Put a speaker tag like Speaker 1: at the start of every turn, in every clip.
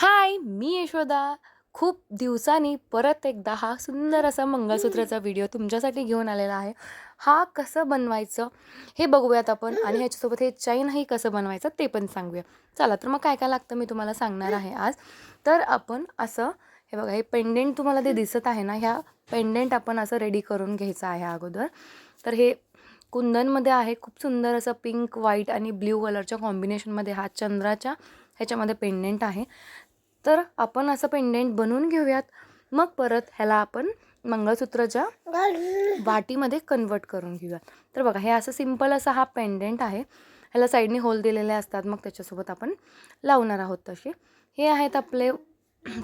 Speaker 1: हाय, मी यशोदा. खूप दिवसांनी परत एकदा हा सुंदर असा मंगळसूत्राचा व्हिडिओ तुमच्यासाठी घेऊन आलेला आहे. हा कसं बनवायचं हे बघूयात आपण आणि ह्याच्यासोबत हे चैनही कसं बनवायचं ते पण सांगूया. चला तर मग काय काय लागतं मी तुम्हाला सांगणार आहे आज. तर आपण असं हे बघा, हे पेंडेंट तुम्हाला ते दिसत आहे ना, ह्या पेंडेंट आपण असं रेडी करून घ्यायचं आहे अगोदर. तर हे कुंदनमध्ये आहे. खूप सुंदर असं पिंक, व्हाईट आणि ब्ल्यू कलरच्या कॉम्बिनेशनमध्ये हा चंद्राच्या ह्याच्यामध्ये पेंडेंट आहे. तर आपण असं पेंडेंट बनवून घेऊयात. मग परत ह्याला आपण मंगळसूत्राच्या वाटीमध्ये कन्वर्ट करून घेऊयात. तर बघा, हे असं सिंपल असा हा पेंडेंट आहे. ह्याला साईडने होल दिलेले असतात. मग त्याच्यासोबत आपण लावणार आहोत तसे. हे आहेत आपले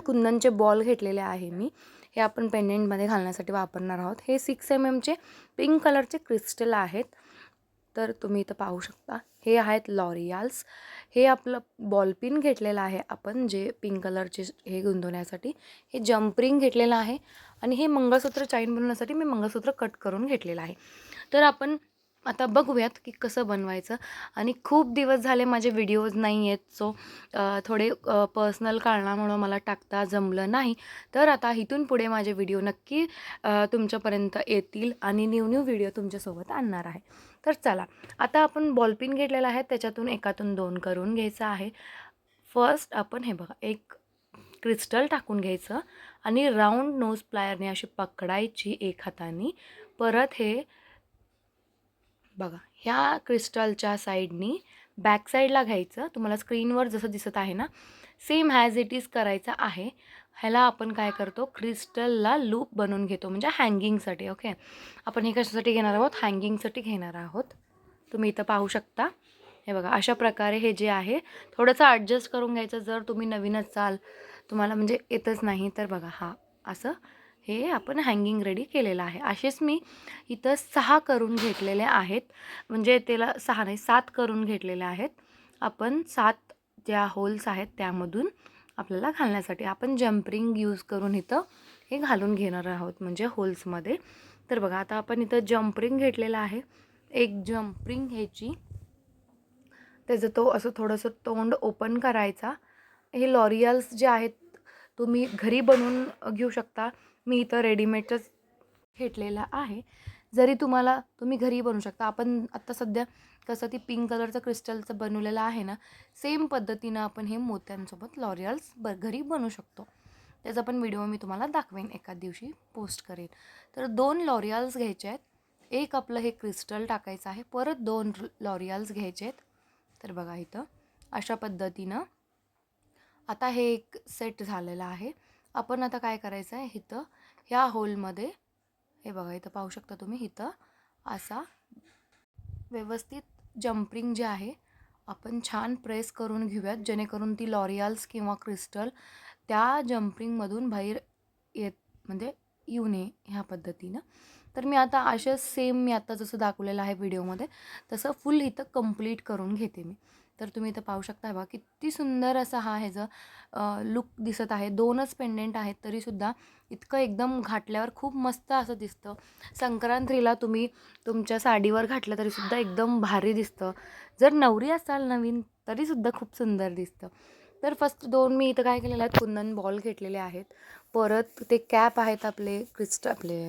Speaker 1: कुंदनचे बॉल घेतलेले आहे मी. हे आपण पेंडेंटमध्ये घालण्यासाठी वापरणार आहोत. हे 6 mm चे पिंक कलरचे क्रिस्टल आहेत. तर तुम्ही इथं पाहू शकता. हे आहेत लॉरियाल्स. हे आपलं बॉल पिन घेतलेलं आहे आपण, जे पिंक कलरचे हे गुंतवण्यासाठी. हे जम्प रिंग घेतलेलं आहे आणि हे मंगळसूत्र चैन बनवण्यासाठी मी मंगळसूत्र कट करून घेतलेलं आहे. तर आपण आता बघूयात की कसं बनवायचं. आणि खूप दिवस झाले माझे व्हिडिओज नाही आहेत, सो थोडे पर्सनल कारणामुळं मला टाकता जमलं नाही. तर आता इथून पुढे माझे व्हिडिओ नक्की तुमच्यापर्यंत येतील आणि न्यू व्हिडिओ तुमच्यासोबत आणणार आहे. तर चला, आता आपण बॉलपिन घेतलेला आहे, त्याच्यातून एकातून 2 करून घ्यायचं आहे. फर्स्ट आपण हे बघा, एक क्रिस्टल टाकून घ्यायचं आणि राऊंड नोज प्लायरने अशी पकडायची एक हाताने. परत हे बघा, ह्या क्रिस्टलच्या साईडनी बॅक साईडला घ्यायचं. तुम्हाला स्क्रीनवर जसं दिसत आहे ना, सेम ॲज इट इज करायचं आहे. ह्याला आपण काय करतो, क्रिस्टलला लूप बनवून घेतो, म्हणजे हँगिंगसाठी. ओके, आपण हे कशासाठी घेणार आहोत, हँगिंगसाठी घेणार आहोत. तुम्ही इथं पाहू शकता. हे बघा, अशा प्रकारे हे जे आहे थोडंसं ॲडजस्ट करून घ्यायचं. जर तुम्ही नवीन असाल, तुम्हाला म्हणजे येतच नाही, तर बघा हा असं हे आपण हँगिंग रेडी केलेलं आहे. असेच मी इथं 6 करून घेतलेले आहेत. म्हणजे त्याला 6 नाही, 7 करून घेतलेले आहेत. आपण 7 ज्या होल्स आहेत त्यामधून आपल्याला घालण्यासाठी आपण जम्परिंग यूज करून इथं हे घालून घेणार आहोत, म्हणजे होल्समध्ये. तर बघा, आता आपण इथं जम्परिंग घेतलेला आहे. एक जम्परिंग घ्यायची, त्याचं तो असं थोडंसं तोंड ओपन करायचा. हे लॉरियल्स जे आहेत तुम्ही घरी बनवून घेऊ शकता. मी इथं रेडीमेडच घेतलेला आहे. जरी तुम्ही घरी बनवू शकता. आपण आत्ता सध्या कसं ती पिंक कलरचं क्रिस्टलचं बनवलेलं आहे ना, सेम पद्धतीनं आपण हे मोत्यांसोबत लॉरियल्स घरी बनवू शकतो. त्याचा पण व्हिडिओ मी तुम्हाला दाखवेन, एखाद दिवशी पोस्ट करेन. तर 2 लॉरियल्स घ्यायचे आहेत. एक आपलं हे क्रिस्टल टाकायचं आहे. परत 2 लॉरियल्स घ्यायचे आहेत. तर बघा इथं अशा पद्धतीनं आता हे एक सेट झालेलं आहे. आपण आता काय करायचं आहे, इथं ह्या होलमध्ये हे बघा, इथं पाहू शकता तुम्ही, इथं असा व्यवस्थित जम्परिंग जे आहे आपण छान प्रेस करून घेऊयात, जेणेकरून ती लॉरियल्स किंवा क्रिस्टल त्या जम्परिंगमधून बाहेर येत म्हणजे येऊ नये ह्या पद्धतीनं. तर मी आता असेच सेम मी आता जसं दाखवलेलं आहे व्हिडिओमध्ये, तसं इथं कंप्लीट करून घेते मी. तर तुम्ही इथं पाहू शकता बघा, किती सुंदर असा हा ह्याचं लुक दिसत आहे. 2च पेंडेंट आहेत तरीसुद्धा इतकं एकदम घातल्यावर खूप मस्त असं दिसतं. संक्रांतीला तुम्ही तुमच्या साडीवर घातलं तरीसुद्धा एकदम भारी दिसतं. जर नवरी असाल नवीन तरीसुद्धा खूप सुंदर दिसतं. तर फर्स्ट 2 मी इथं काय केलेलं आहेत, कुंदन बॉल घेतलेले आहेत. परत ते कॅप आहेत आपले आपले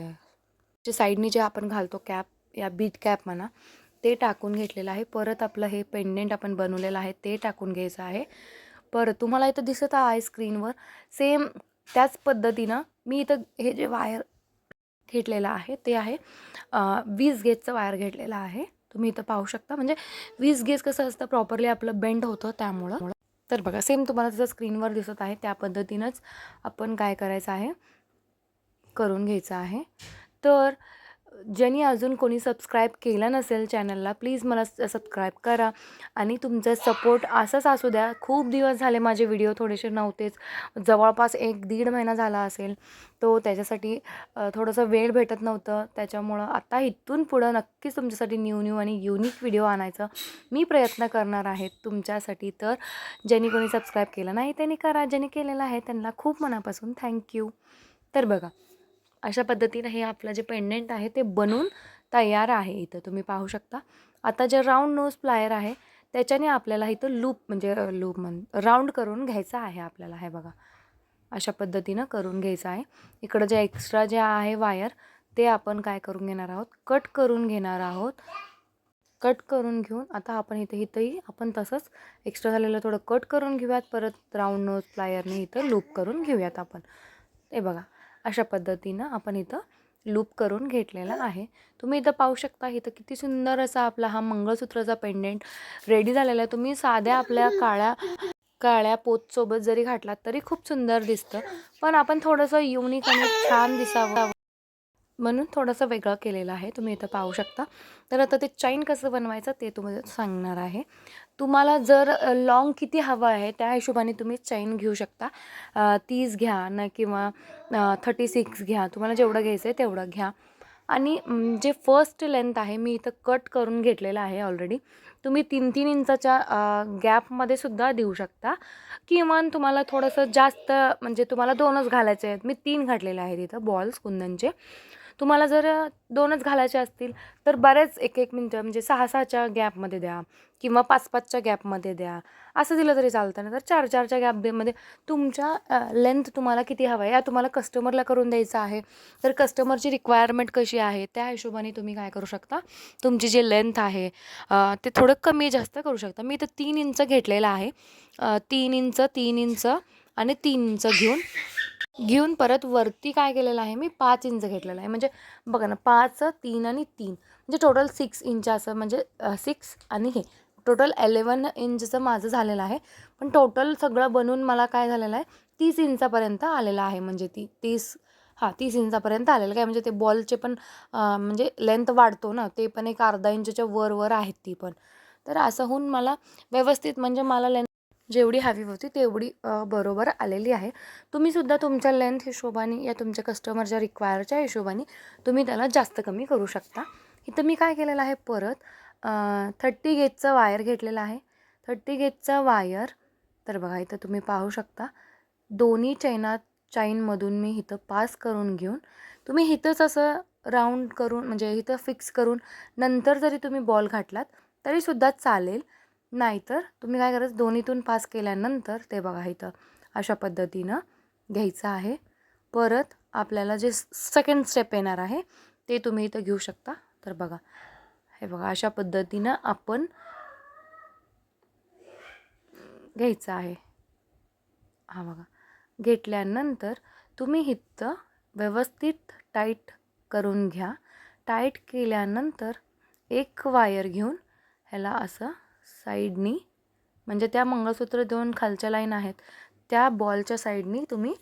Speaker 1: जे साईडनी जे आपण घालतो कॅप, या बीट कॅप म्हणा, ते टाकून घेतलेलं आहे. परत आपलं हे पेंडेंट आपण बनवलेलं आहे ते टाकून घ्यायचं आहे. परत तुम्हाला इथं दिसत आहे स्क्रीनवर, सेम त्याच पद्धतीनं मी इथं हे जे वायर घेतलेलं आहे ते आहे 20 गेजचं वायर घेतलेलं आहे. तुम्ही इथं पाहू शकता. म्हणजे 20 गेज कसं असतं, प्रॉपरली आपलं बेंड होतं त्यामुळं. तर बघा, सेम तुम्हाला जसं स्क्रीनवर दिसत आहे त्या पद्धतीनंच आपण काय करायचं आहे, करून घ्यायचं आहे. तर ज्यांनी अजून कोणी सबस्क्राईब केलं नसेल चॅनलला, प्लीज मला सबस्क्राईब करा आणि तुमचा सपोर्ट असाच असू द्या. खूप दिवस झाले माझे व्हिडिओ थोडेसे नव्हतेच, जवळपास 1-1.5 महिना झाला असेल. तो त्याच्यासाठी थोडंसं वेळ भेटत नव्हतं. त्याच्यामुळं आता इथून पुढं नक्कीच तुमच्यासाठी न्यू आणि युनिक व्हिडिओ आणायचं मी प्रयत्न करणार आहे तुमच्यासाठी. तर ज्यांनी कोणी सबस्क्राईब केलं नाही त्यांनी करा, ज्यांनी केलेलं आहे त्यांना खूप मनापासून थँक्यू. तर बघा, अशा पद्धतीनं हे आपलं जे पेंडेंट आहे ते बनून तयार आहे. इथं तुम्ही पाहू शकता. आता जे राऊंड नोज प्लायर आहे त्याच्याने आपल्याला इथं लूप म्हणजे राऊंड करून घ्यायचा आहे आपल्याला. हे बघा अशा पद्धतीनं करून घ्यायचं आहे. इकडं जे एक्स्ट्रा जे आहे वायर ते आपण काय करून घेणार आहोत, कट करून घेणार आहोत. कट करून घेऊन आता आपण इथंही आपण तसंच एक्स्ट्रा झालेलं थोडं कट करून घेऊयात. परत राऊंड नोज प्लायरने इथं लूप करून घेऊयात आपण. ते बघा अशा पद्धतीनं आपण इथं लूप करून घेतलेला आहे. तुम्ही इथं पाहू शकता इथं किती सुंदर असा आपला हा मंगळसूत्राचा पेंडेंट रेडी झालेला आहे. तुम्ही साध्या आपल्या काळ्या पोतसोबत जरी घातलात तरी खूप सुंदर दिसतं. पण आपण थोडंसं युनिक आणि छान दिसावं म्हणून थोडंसं वेगळं केलेलं आहे. तुम्ही इथं पाहू शकता. तर आता ते चैन कसं बनवायचं ते तुम्हाला सांगणार आहे. तुम्हाला जर लॉंग किती हवं आहे त्या हिशोबाने तुम्ही चैन घेऊ शकता. 30 घ्या ना किंवा 36 घ्या. तुम्हाला जेवढं घ्यायचं आहे तेवढं घ्या. आणि जे फर्स्ट लेंथ आहे मी इथं कट करून घेतलेलं आहे ऑलरेडी. तुम्ही 3-3 इंचाच्या गॅपमध्ये सुद्धा देऊ शकता. किमान तुम्हाला थोडंसं जास्त म्हणजे तुम्हाला 2च घालायचे आहेत. मी 3 घातलेले आहेत इथं बॉल्स कुंदनचे. तुम्हाला जर 2च घालायचे असतील तर बरेच 1-1 मिनटं म्हणजे 6-6च्या गॅपमध्ये द्या किंवा 5-5च्या गॅपमध्ये द्या. असं दिलं तरी चालतं. ना तर 4-4च्या गॅपमध्ये तुमच्या लेंथ तुम्हाला किती हवं आहे या तुम्हाला कस्टमरला करून द्यायचं आहे. तर कस्टमरची रिक्वायरमेंट कशी आहे त्या हिशोबाने तुम्ही काय करू शकता, तुमची जी लेंथ आहे ते थोडं कमी जास्त करू शकता. मी इथं 3 इंच घेतलेलं आहे. 3 इंच 3 इंच आणि 3 इंच घेऊन परत वरती काय केलेलं आहे मी 5 इंच घेतलेलं आहे. म्हणजे बघा ना 5, 3 आणि 3 म्हणजे टोटल 6 इंच असं म्हणजे 6 आणि हे टोटल 11 इंचचं माझं झालेलं आहे. पण टोटल सगळं बनवून मला काय झालेलं आहे 30 इंचापर्यंत आलेलं आहे. म्हणजे 30 इंचापर्यंत आलेलं काय म्हणजे ते बॉलचे पण म्हणजे लेंथ वाढतो ना ते पण एक अर्धा इंचच्या वर आहेत ती पण. तर असं होऊन मला व्यवस्थित म्हणजे मला लेंथ जेवढी हवी होती तेवढी बरोबर आलेली आहे. तुम्हीसुद्धा तुमच्या लेंथ हिशोबाने या तुमच्या कस्टमरच्या रिक्वायरच्या हिशोबाने तुम्ही त्याला जास्त कमी करू शकता. इथं मी काय केलेलं आहे परत 30 गेजचं वायर घेतलेलं आहे. 30 गेजचा वायर तर बघा इथं तुम्ही पाहू शकता दोन्ही चैनमधून मी इथं पास करून घेऊन तुम्ही इथंच असं राऊंड करून म्हणजे इथं फिक्स करून नंतर जरी तुम्ही बॉल घातलात तरीसुद्धा चालेल. नाहीतर तुम्ही काय करायचं दोन्हीतून पास केल्यानंतर ते बघा इथं अशा पद्धतीनं घ्यायचं आहे. परत आपल्याला जे सेकंड स्टेप येणार आहे ते तुम्ही इथं घेऊ शकता. तर बघा हे बघा अशा पद्धतीनं आपण घ्यायचं आहे. हा बघा घेतल्यानंतर तुम्ही इथं व्यवस्थित टाईट करून घ्या. टाईट केल्यानंतर एक वायर घेऊन ह्याला असं साईडनी म्हणजे त्या मंगळसूत्र 2 खालच्या लाईन आहेत त्या बॉलच्या साईडनी तुम्ही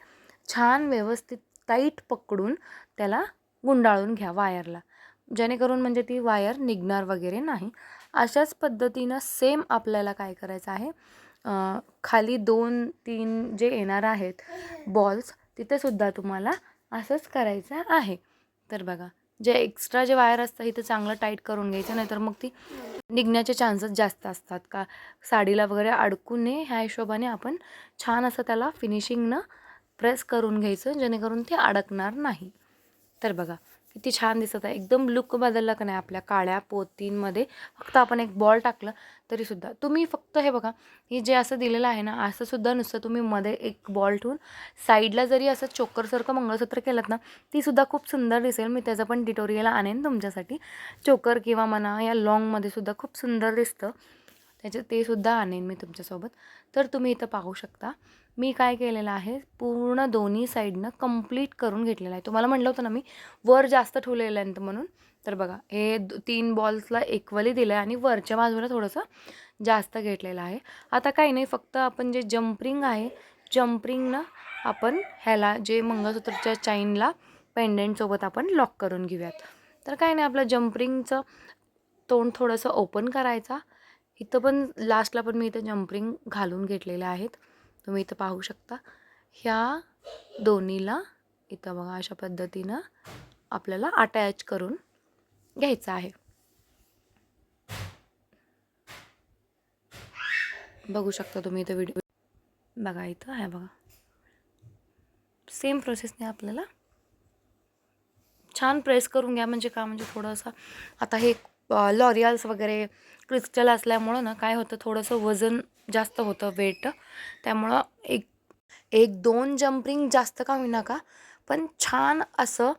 Speaker 1: छान व्यवस्थित टाईट पकडून त्याला गुंडाळून घ्या वायरला. जेणेकरून म्हणजे ती वायर निघणार वगैरे नाही. अशाच पद्धतीनं सेम आपल्याला काय करायचं आहे खाली 2-3 जे येणार आहेत बॉल्स तिथेसुद्धा तुम्हाला असंच करायचं आहे. तर बघा जे एक्स्ट्रा जे वायर असतं इथं चांगलं टाईट करून घ्यायचं नाहीतर मग ती निघण्याचे चान्सेस जास्त असतात का साडीला वगैरे अडकू नये ह्या हिशोबाने आपण छान असं त्याला फिनिशिंगनं प्रेस करून घ्यायचं जेणेकरून ते अडकणार नाही. तर बघा किती छान दिसत आहे. एकदम लुक बदलला का नाही आपल्या काळ्या पोतींमध्ये. फक्त आपण एक बॉल टाकलं तरीसुद्धा तुम्ही फक्त हे बघा हे जे असं दिलेलं आहे ना असं सुद्धा नुसतं तुम्ही मध्ये एक बॉल ठेवून साईडला जरी असं चोकरसारखं मंगळसूत्र केलं ना तीसुद्धा खूप सुंदर दिसेल. मी त्याचं पण ट्युटोरियल आणेन तुमच्यासाठी. चोकर किंवा म्हणा या लॉंगमध्ये सुद्धा खूप सुंदर दिसतं ते सुद्धा आणेन मी तुमच्यासोबत. तर तुम्ही इथं पाहू शकता मी काय केलेलं आहे पूर्ण दोन्ही साईडनं कंप्लीट करून घेतलेलं आहे. तुम्हाला म्हटलं होतं ना मी वर जास्त ठेवलेलं लेंथ म्हणून. तर बघा हे 3 बॉल्सला इक्वली दिलं आहे आणि वरच्या बाजूला थोडंसं जास्त घेतलेलं आहे. आता काही नाही फक्त आपण जे जम्परिंग आहे जम्परिंगनं आपण ह्याला जे मंगळसूत्रच्या चैनला पेंडेंटसोबत आपण लॉक करून घेऊयात. तर काही नाही आपलं जम्परिंगचं तोंड थोडंसं ओपन करायचा. इथं पण लास्टला पण मी इथं जम्परिंग घालून घेतलेले आहेत. तुम्ही इथं पाहू शकता. ह्या दोन्हीला इथं बघा अशा पद्धतीनं आपल्याला अटॅच करून घ्यायचं आहे. बघू शकता तुम्ही इथं व्हिडिओ बघा इथं आहे बघा सेम प्रोसेसने आपल्याला छान प्रेस करून घ्या. म्हणजे का म्हणजे थोडंसं आता हे लॉरियल्स वगैरे क्रिस्टल असल्यामुळं ना काय होतं, थोडंसं वजन जास्त होतं, वेट. त्यामुळं एक एक 2 जंप रिंग जास्त का होईना का, पण छान असं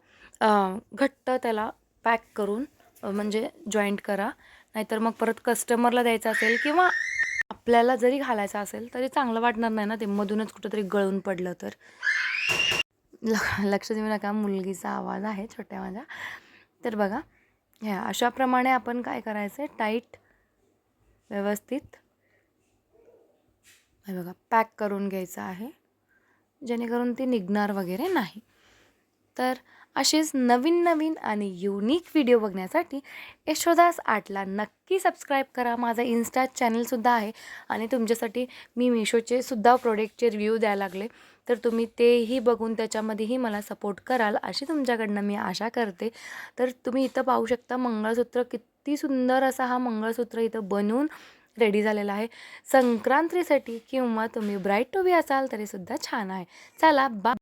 Speaker 1: घट्ट त्याला पॅक करून म्हणजे जॉईंट करा. नाहीतर मग परत कस्टमरला द्यायचं असेल किंवा आपल्याला जरी घालायचं असेल तरी चांगलं वाटणार नाही ना, ते मधूनच कुठंतरी गळून पडलं तर. लक्ष देऊ नका, मुलगीचा आवाज आहे छोट्या माझ्या. तर बघा, ह्या अशाप्रमाणे आपण काय करायचं आहे, टाईट व्यवस्थित हे बघा पॅक करून घ्यायचं आहे, जेणेकरून ती निघणार वगैरे नाही. तर असेच नवीन नवीन आणि युनिक व्हिडिओ बघण्यासाठी यशोदास आर्टला नक्की सबस्क्राईब करा. माझा इन्स्टा चॅनलसुद्धा आहे आणि तुमच्यासाठी मी मिशोचे सुद्धा प्रोडक्टचे रिव्ह्यू द्यायला लागले, तर तुम्ही तेही बघून त्याच्यामध्येही मला सपोर्ट कराल अशी तुमच्याकडनं मी आशा करते. तर तुम्ही इथं पाहू शकता मंगळसूत्र, किती सुंदर असा हा मंगळसूत्र इथं बनवून रेडी झालेला आहे. संक्रांतीसाठी किंवा तुम्ही ब्राईड टू बी असाल तरीसुद्धा छान आहे. चला बा.